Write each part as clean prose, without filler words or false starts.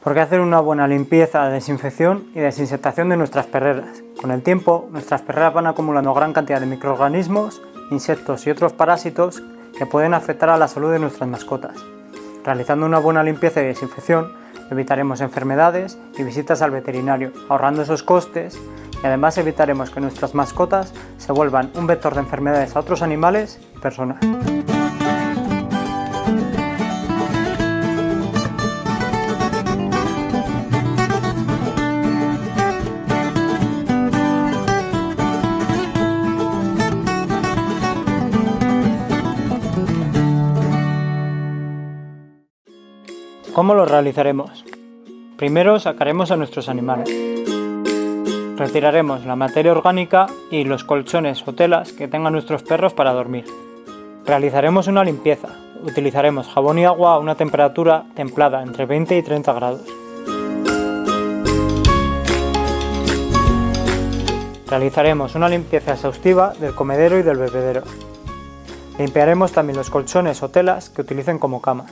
¿Por qué hacer una buena limpieza, desinfección y desinsectación de nuestras perreras? Con el tiempo, nuestras perreras van acumulando gran cantidad de microorganismos, insectos y otros parásitos que pueden afectar a la salud de nuestras mascotas. Realizando una buena limpieza y desinfección, evitaremos enfermedades y visitas al veterinario, ahorrando esos costes, y además evitaremos que nuestras mascotas se vuelvan un vector de enfermedades a otros animales y personas. ¿Cómo lo realizaremos? Primero sacaremos a nuestros animales. Retiraremos la materia orgánica y los colchones o telas que tengan nuestros perros para dormir. Realizaremos una limpieza. Utilizaremos jabón y agua a una temperatura templada entre 20 y 30 grados. Realizaremos una limpieza exhaustiva del comedero y del bebedero. Limpiaremos también los colchones o telas que utilicen como cama.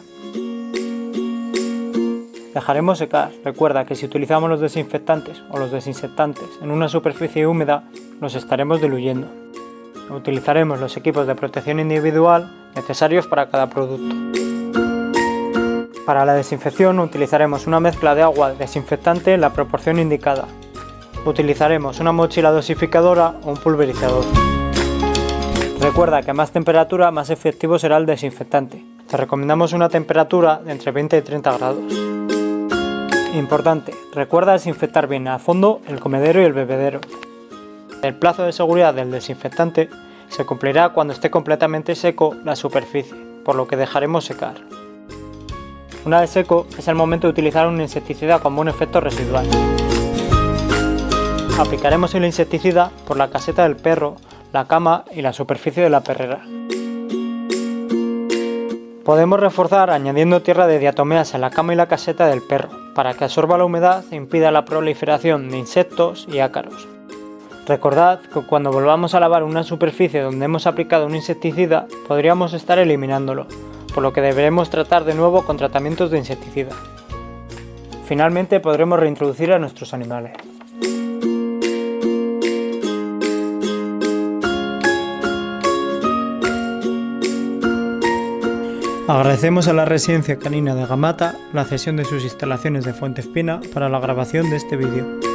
Dejaremos secar. Recuerda que si utilizamos los desinfectantes o los desinsectantes en una superficie húmeda, los estaremos diluyendo. Utilizaremos los equipos de protección individual necesarios para cada producto. Para la desinfección utilizaremos una mezcla de agua desinfectante en la proporción indicada. Utilizaremos una mochila dosificadora o un pulverizador. Recuerda que a más temperatura, más efectivo será el desinfectante. Te recomendamos una temperatura de entre 20 y 30 grados. Importante, recuerda desinfectar bien a fondo el comedero y el bebedero. El plazo de seguridad del desinfectante se cumplirá cuando esté completamente seco la superficie, por lo que dejaremos secar. Una vez seco, es el momento de utilizar un insecticida con buen efecto residual. Aplicaremos el insecticida por la caseta del perro, la cama y la superficie de la perrera. Podemos reforzar añadiendo tierra de diatomeas en la cama y la caseta del perro, para que absorba la humedad e impida la proliferación de insectos y ácaros. Recordad que cuando volvamos a lavar una superficie donde hemos aplicado un insecticida, podríamos estar eliminándolo, por lo que deberemos tratar de nuevo con tratamientos de insecticida. Finalmente podremos reintroducir a nuestros animales. Agradecemos a la Residencia Canina de Gamata la cesión de sus instalaciones de Fuente Espina para la grabación de este vídeo.